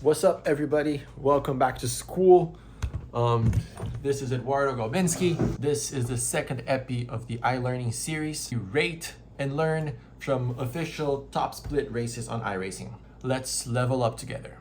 What's up, everybody? Welcome back to school. This is edgalbinski. This is the second epi of the iLearning series. You rate and learn from official top split races on iRacing. Let's level up together.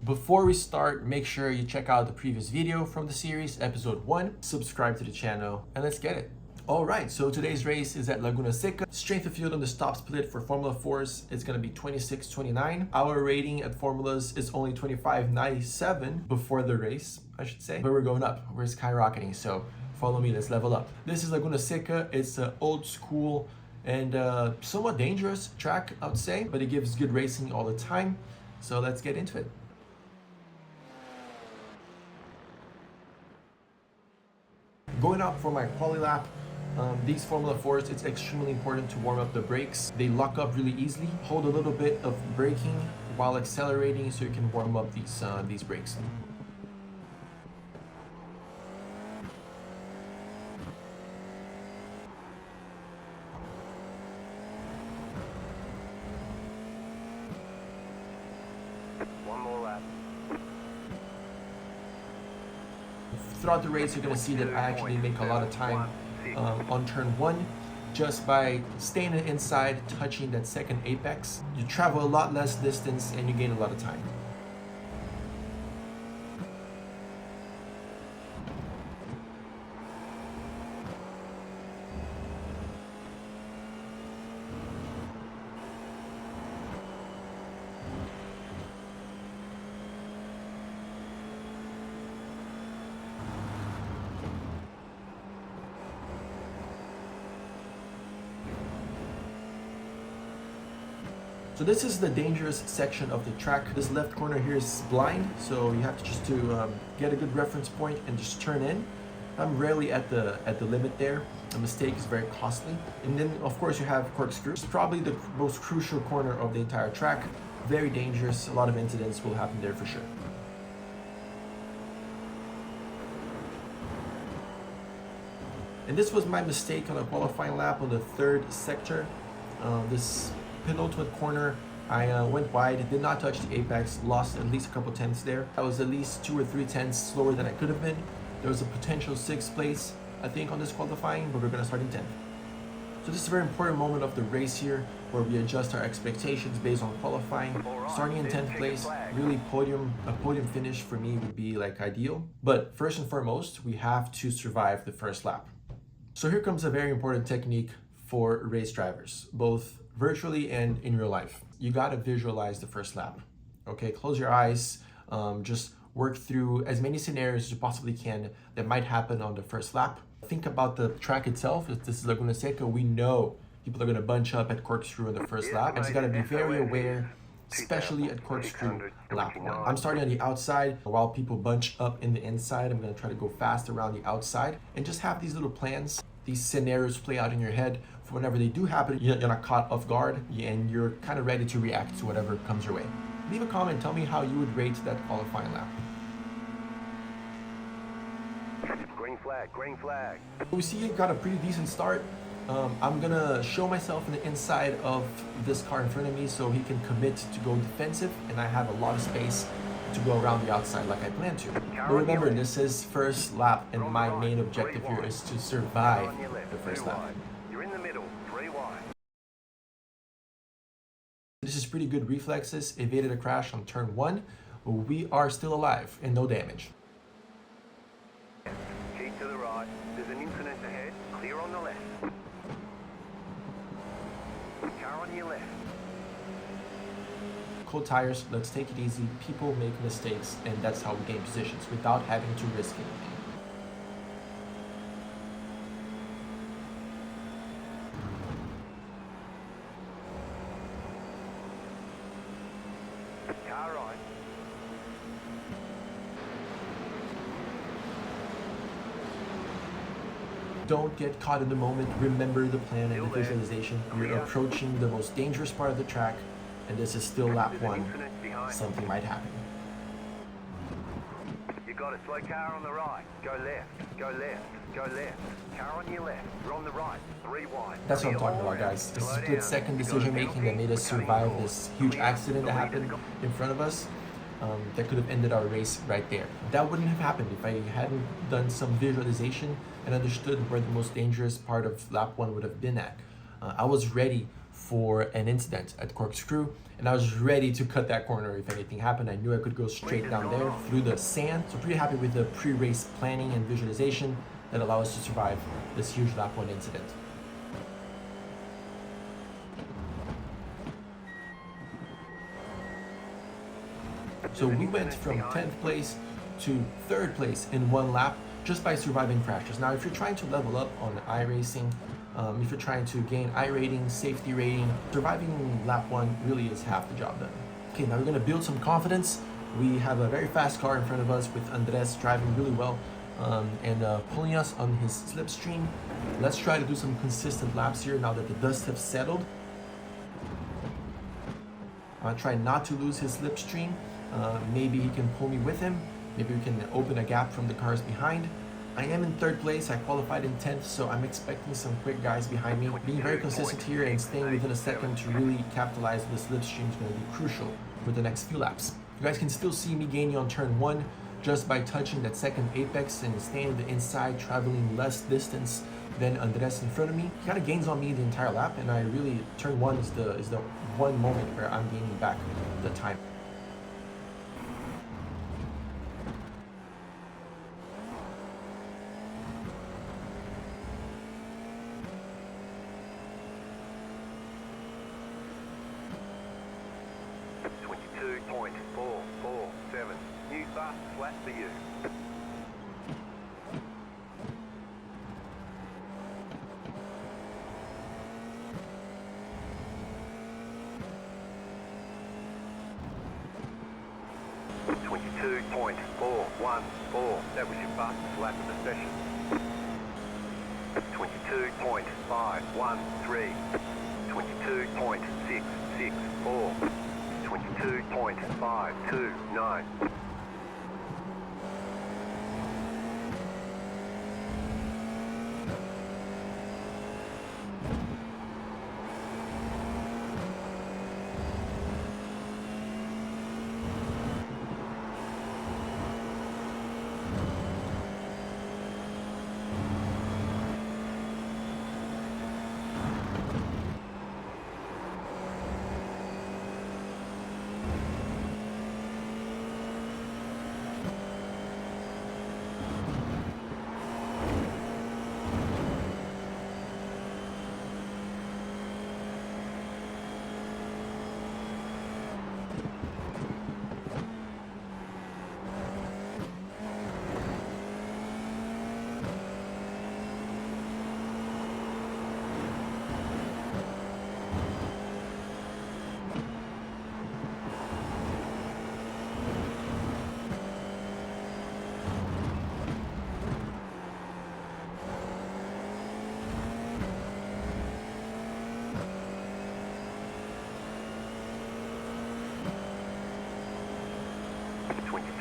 Before we start, make sure you check out the previous video from the series, episode 1, subscribe to the channel, and let's get it. All right, so today's race is at Laguna Seca. Strength of field on the top split for Formula 4s is going to be 26.29. Our rating at Formulas is only 25.97 before the race, I should say. But we're going up, we're skyrocketing, so follow me, let's level up. This is Laguna Seca. It's an old school and somewhat dangerous track, I would say, but it gives good racing all the time. So let's get into it. Going up for my quali lap. These Formula 4s, it's extremely important to warm up the brakes. They lock up really easily. Hold a little bit of braking while accelerating so you can warm up these brakes. One more lap. Throughout the race, you're going to see that I actually make a lot of time on turn 1 just by staying inside, touching that second apex. You travel a lot less distance and you gain a lot of time. So this is the dangerous section of the track. This left corner here is blind, so you have to just get a good reference point and just turn in. I'm rarely at the limit there. A mistake is very costly. And then of course you have corkscrew. It's probably the most crucial corner of the entire track. Very dangerous. A lot of incidents will happen there for sure. And this was my mistake on a qualifying lap on the third sector. This penultimate corner, I went wide, did not touch the apex, lost at least a couple tenths there. I was at least 2 or 3 tenths slower than I could have been. There was a potential 6th place, I think, on this qualifying, but we're going to start in 10th. So this is a very important moment of the race here, where we adjust our expectations based on qualifying. Starting in 10th place, really a podium finish for me would be like ideal. But first and foremost, we have to survive the first lap. So here comes a very important technique for race drivers, both virtually and in real life. You got to visualize the first lap. Okay, close your eyes, just work through as many scenarios as you possibly can that might happen on the first lap. Think about the track itself. If this is Laguna Seca, we know people are going to bunch up at corkscrew in the first lap, and you got to be very aware, especially at corkscrew lap 1. I'm starting on the outside while people bunch up in the inside. I'm going to try to go fast around the outside and just have these little plans, these scenarios play out in your head. For whenever they do happen, you're not caught off guard and you're kind of ready to react to whatever comes your way. Leave a comment, tell me how you would rate that qualifying lap. Green flag, green flag. We see you got a pretty decent start. I'm gonna show myself in the inside of this car in front of me so he can commit to go defensive, and I have a lot of space to go around the outside like I plan to. But remember, this is first lap and my main objective here is to survive the first lap. You're in the middle, 3 wide. This is pretty good reflexes, evaded a crash on turn 1. We are still alive and no damage. Keep to the right, there's an incident ahead, clear on the left. Car on your left. Cold tires, let's take it easy. People make mistakes and that's how we gain positions without having to risk anything. Car right. Don't get caught in the moment. Remember the plan and the visualization. You're approaching the most dangerous part of the track, and this is still lap 1. Something might happen. You got a slow car on the right. Go left, go left, go left. Car on your left. We're on the right. 3 wide. That's what I'm talking about, guys. The split-second decision making that made us survive this huge accident that happened in front of us. that could have ended our race right there. That wouldn't have happened if I hadn't done some visualization and understood where the most dangerous part of lap 1 would have been at. I was ready for an incident at Corkscrew, and I was ready to cut that corner if anything happened. I knew I could go straight down there through the sand. So pretty happy with the pre-race planning and visualization that allow us to survive this huge lap 1 incident. So we went from 10th place to 3rd place in 1 lap just by surviving crashes. Now, if you're trying to level up on iRacing, if you're trying to gain iRating, safety rating, surviving lap 1 really is half the job done. Okay, now we're gonna build some confidence. We have a very fast car in front of us with Andres driving really well and pulling us on his slipstream. Let's try to do some consistent laps here now that the dust has settled. I'll try not to lose his slipstream. Maybe he can pull me with him. Maybe we can open a gap from the cars behind. I am in 3rd place. I qualified in 10th, so I'm expecting some quick guys behind me. Being very consistent here and staying within a second to really capitalize on the slipstream is going to be crucial for the next few laps. You guys can still see me gaining on turn 1 just by touching that second apex and staying on the inside, traveling less distance than Andres in front of me. He kind of gains on me the entire lap, and I really, turn 1 is the one moment where I'm gaining back the time. New fast flat for you. That was your fastest lap of the session. 22.513. 22.664. 22.529.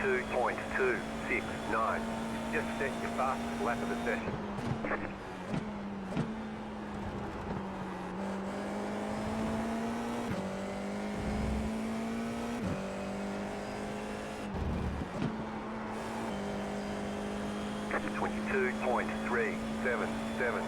.269. Just set your fastest lap of the session. .377.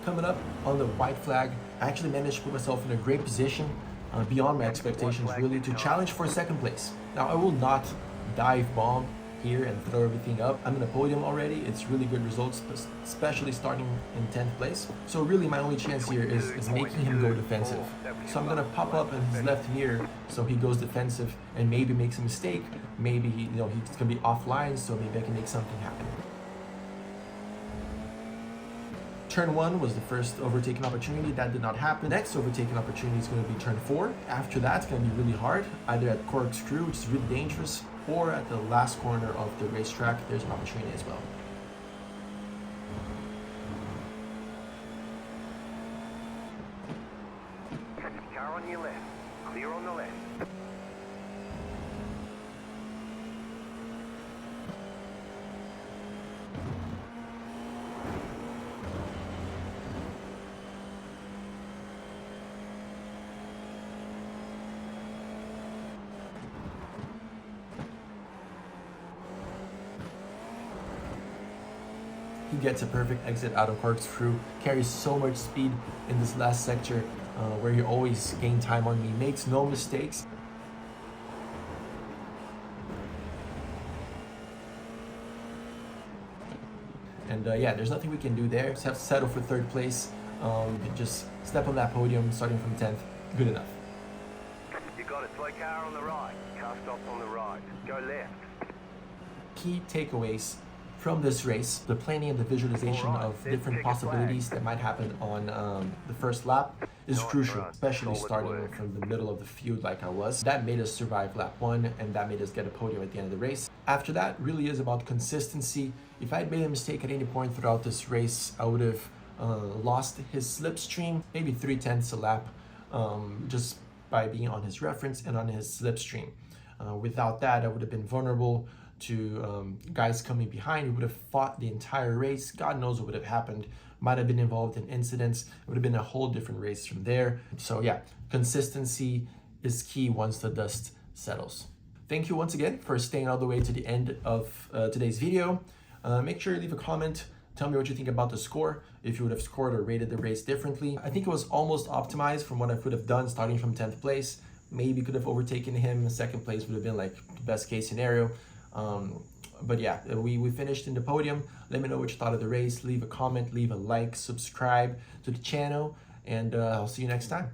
Coming up on the white flag, I actually managed to put myself in a great position, beyond my expectations really, to challenge for 2nd place. Now I will not dive bomb here and throw everything up. I'm in a podium already. It's really good results, especially starting in 10th place. So really my only chance here is making him go defensive. So I'm gonna pop up in his left mirror so he goes defensive and maybe makes a mistake. Maybe he's gonna be offline, so maybe I can make something happen. Turn 1 was the first overtaking opportunity. That did not happen. Next overtaking opportunity is going to be turn 4. After that, it's going to be really hard, either at Corkscrew, which is really dangerous, or at the last corner of the racetrack. There's an opportunity as well. Car on your left. Clear on the left. He gets a perfect exit out of corkscrew, carries so much speed in this last sector where he always gains time on me, makes no mistakes. And yeah, there's nothing we can do there. Just have to settle for third place. Just step on that podium, starting from 10th. Good enough. You got a slow car on the right. Car stops on the right. Go left. Key takeaways from this race: the planning and the visualization of different possibilities that might happen on the first lap is crucial, especially starting from the middle of the field like I was. That made us survive lap 1, and that made us get a podium at the end of the race. After that, really is about consistency. If I had made a mistake at any point throughout this race, I would have lost his slipstream, maybe 0.3 a lap, just by being on his reference and on his slipstream. Without that, I would have been vulnerable to guys coming behind. We would have fought the entire race. God knows what would have happened. Might have been involved in incidents. It would have been a whole different race from there. So yeah, consistency is key once the dust settles. Thank you once again for staying all the way to the end of today's video. Make sure you leave a comment. Tell me what you think about the score, if you would have scored or rated the race differently. I think it was almost optimized from what I could have done starting from 10th place. Maybe could have overtaken him. Second place would have been like the best case scenario. But yeah, we finished in the podium. Let me know what you thought of the race. Leave a comment, leave a like, subscribe to the channel, and I'll see you next time.